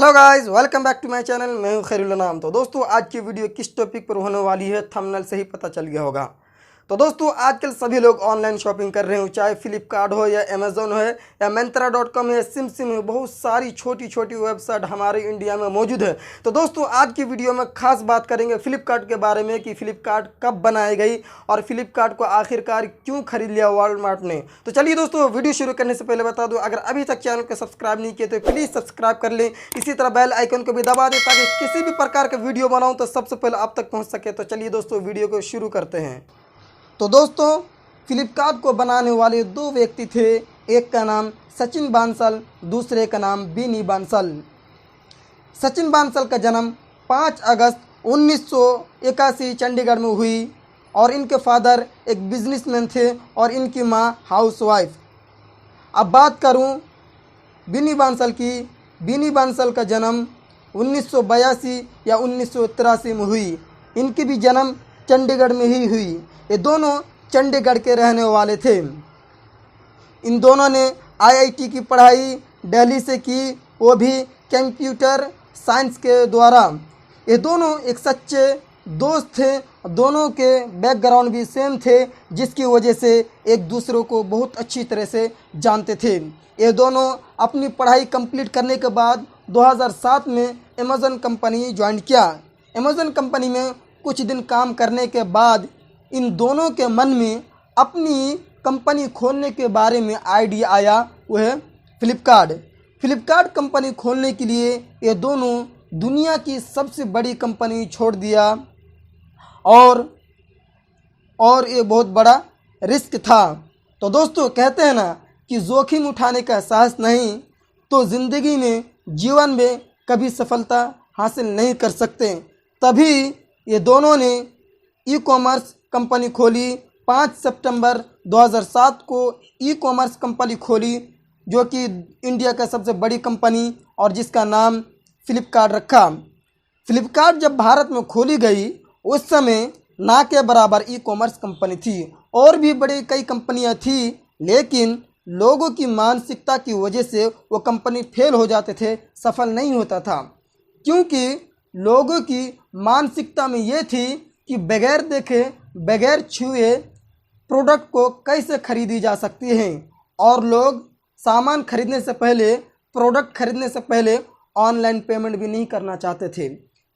Hello guys, welcome back to my channel. मैं हूं खैरुल नाम। तो दोस्तों, आज की वीडियो किस टॉपिक पर होने वाली है थंबनेल से ही पता चल गया होगा। तो दोस्तों, आजकल सभी लोग ऑनलाइन शॉपिंग कर रहे हो, चाहे फ्लिपकार्ट हो या अमेज़ॉन हो या Myntra.com है, सिम है, बहुत सारी छोटी छोटी वेबसाइट हमारे इंडिया में मौजूद है। तो दोस्तों, आज की वीडियो में खास बात करेंगे फ्लिपकार्ट के बारे में कि फ्लिपकार्ट कब बनाई गई और फ्लिपकार्ट को आखिरकार क्यों खरीद लिया वॉलमार्ट ने। तो चलिए दोस्तों, वीडियो शुरू करने से पहले बता दूं, अगर अभी तक चैनल को सब्सक्राइब नहीं किए तो प्लीज़ सब्सक्राइब कर लें। इसी तरह बेल आइकन को भी दबा दें ताकि किसी भी प्रकार का वीडियो बनाऊं तो सबसे पहले आप तक पहुंच सके। तो चलिए दोस्तों, वीडियो को शुरू करते हैं। तो दोस्तों, फ्लिपकार्ट को बनाने वाले दो व्यक्ति थे। एक का नाम सचिन बांसल, दूसरे का नाम बिनी बांसल। सचिन बांसल का जन्म 5 अगस्त 1981 चंडीगढ़ में हुई और इनके फादर एक बिजनेसमैन थे और इनकी मां हाउसवाइफ। अब बात करूं बिनी बांसल की। बिनी बांसल का जन्म 1982 या 1983 में हुई। इनकी भी जन्म चंडीगढ़ में ही हुई। ये दोनों चंडीगढ़ के रहने वाले थे। इन दोनों ने आईआईटी की पढ़ाई दिल्ली से की, वो भी कंप्यूटर साइंस के द्वारा। ये दोनों एक सच्चे दोस्त थे। दोनों के बैकग्राउंड भी सेम थे, जिसकी वजह से एक दूसरे को बहुत अच्छी तरह से जानते थे। ये दोनों अपनी पढ़ाई कंप्लीट करने के बाद 2007 में अमेज़न कंपनी ज्वाइन किया। अमेज़न कंपनी में कुछ दिन काम करने के बाद इन दोनों के मन में अपनी कंपनी खोलने के बारे में आइडिया आया, वो है फ्लिपकार्ट। फ्लिपकार्ट कंपनी खोलने के लिए ये दोनों दुनिया की सबसे बड़ी कंपनी छोड़ दिया और ये बहुत बड़ा रिस्क था। तो दोस्तों, कहते हैं ना कि जोखिम उठाने का साहस नहीं तो ज़िंदगी में, जीवन में कभी सफलता हासिल नहीं कर सकते। तभी ये दोनों ने ई कॉमर्स कंपनी खोली। 5 सितंबर 2007 को ई कॉमर्स कंपनी खोली, जो कि इंडिया का सबसे बड़ी कंपनी और जिसका नाम फ्लिपकार्ट रखा। फ्लिपकार्ट जब भारत में खोली गई उस समय ना के बराबर ई कॉमर्स कंपनी थी। और भी बड़ी कई कंपनियां थी, लेकिन लोगों की मानसिकता की वजह से वो कंपनी फेल हो जाते थे, सफल नहीं होता था। क्योंकि लोगों की मानसिकता में ये थी कि बगैर देखे, बगैर छुए प्रोडक्ट को कैसे खरीदी जा सकती है, और लोग सामान खरीदने से पहले, प्रोडक्ट खरीदने से पहले ऑनलाइन पेमेंट भी नहीं करना चाहते थे।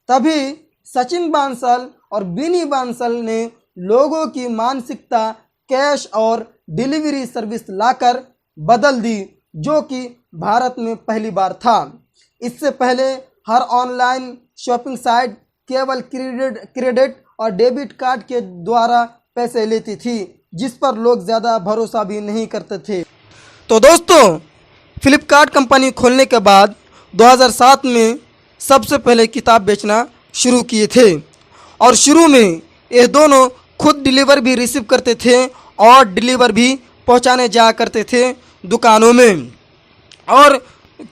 तभी सचिन बांसल और बिनी बांसल ने लोगों की मानसिकता कैश और डिलीवरी सर्विस लाकर बदल दी, जो कि भारत में पहली बार था। इससे पहले हर ऑनलाइन शॉपिंग साइट केवल क्रेडिट और डेबिट कार्ड के द्वारा पैसे लेती थी, जिस पर लोग ज़्यादा भरोसा भी नहीं करते थे। तो दोस्तों, फ्लिपकार्ट कंपनी खोलने के बाद 2007 में सबसे पहले किताब बेचना शुरू किए थे और शुरू में ये दोनों खुद डिलीवर भी रिसीव करते थे और डिलीवर भी पहुंचाने जाया करते थे दुकानों में। और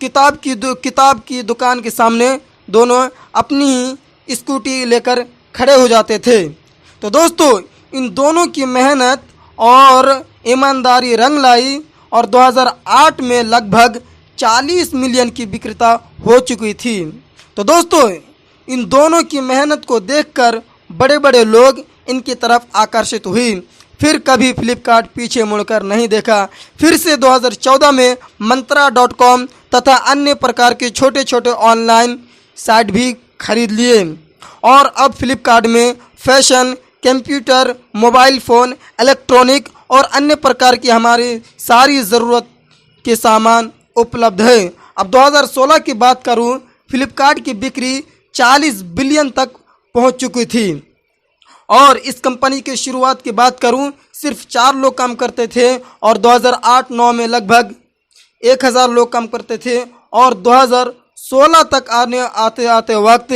किताब की दुकान के सामने दोनों अपनी स्कूटी लेकर खड़े हो जाते थे। तो दोस्तों, इन दोनों की मेहनत और ईमानदारी रंग लाई और 2008 में लगभग 40 मिलियन की विक्रेता हो चुकी थी। तो दोस्तों, इन दोनों की मेहनत को देखकर बड़े बड़े लोग इनकी तरफ आकर्षित हुई। फिर कभी फ्लिपकार्ट पीछे मुड़कर नहीं देखा। फिर से 2014 में Myntra.com तथा अन्य प्रकार के छोटे छोटे ऑनलाइन साइट भी खरीद लिए और अब फ्लिपकार्ट में fashion, computer, mobile phone, electronic और अन्य प्रकार की हमारी सारी ज़रूरत के सामान उपलब्ध है। अब 2016 की बात करूं, फ्लिपकार्ट की बिक्री 40 बिलियन तक पहुंच चुकी थी। और इस कंपनी की शुरुआत की बात करूं, सिर्फ 4 लोग काम करते थे और 2008-9 में लगभग 1000 लोग काम करते थे और 2016 तक आते आते वक्त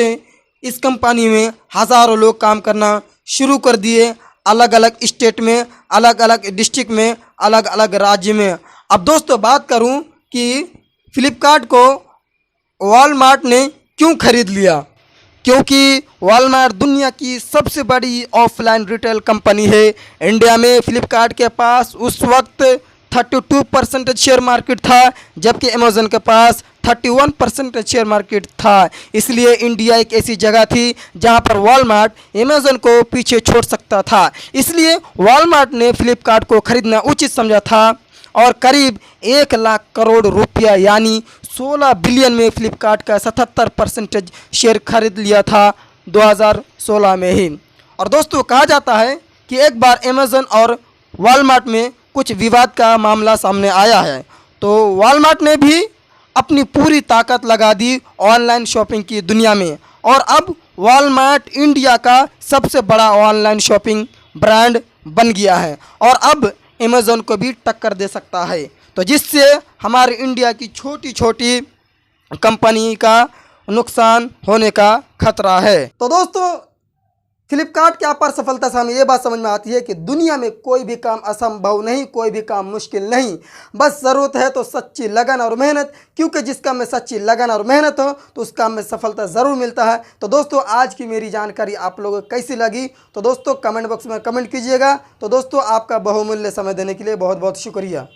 इस कंपनी में हज़ारों लोग काम करना शुरू कर दिए, अलग अलग स्टेट में, अलग अलग डिस्ट्रिक्ट में, अलग अलग राज्य में। अब दोस्तों, बात करूं कि फ्लिपकार्ट को वॉलमार्ट ने क्यों खरीद लिया। क्योंकि वॉलमार्ट दुनिया की सबसे बड़ी ऑफलाइन रिटेल कंपनी है। इंडिया में फ्लिपकार्ट के पास उस वक्त 32% शेयर मार्केट था, जबकि अमेज़न के पास 31% शेयर मार्केट था। इसलिए इंडिया एक ऐसी जगह थी जहां पर वॉलमार्ट अमेज़न को पीछे छोड़ सकता था। इसलिए वॉलमार्ट ने फ्लिपकार्ट को खरीदना उचित समझा था और करीब 1 लाख करोड़ रुपया यानी 16 बिलियन में फ्लिपकार्ट का 77% शेयर खरीद लिया था 2016 में ही। और दोस्तों कहा जाता है कि एक बार अमेज़न और वॉलमार्ट में कुछ विवाद का मामला सामने आया है, तो वॉलमार्ट ने भी अपनी पूरी ताकत लगा दी ऑनलाइन शॉपिंग की दुनिया में और अब वॉलमार्ट इंडिया का सबसे बड़ा ऑनलाइन शॉपिंग ब्रांड बन गया है और अब अमेज़न को भी टक्कर दे सकता है, तो जिससे हमारे इंडिया की छोटी छोटी कंपनी का नुकसान होने का खतरा है। तो दोस्तों फ्लिपकार्ट की अपार सफलता से हमें ये बात समझ में आती है कि दुनिया में कोई भी काम असंभव नहीं, कोई भी काम मुश्किल नहीं, बस ज़रूरत है तो सच्ची लगन और मेहनत, क्योंकि जिस काम में सच्ची लगन और मेहनत हो तो उस काम में सफलता ज़रूर मिलता है। तो दोस्तों आज की मेरी जानकारी आप लोगों को कैसी लगी तो दोस्तों कमेंट बॉक्स में कमेंट कीजिएगा। तो दोस्तों आपका बहुमूल्य समय देने के लिए बहुत बहुत शुक्रिया।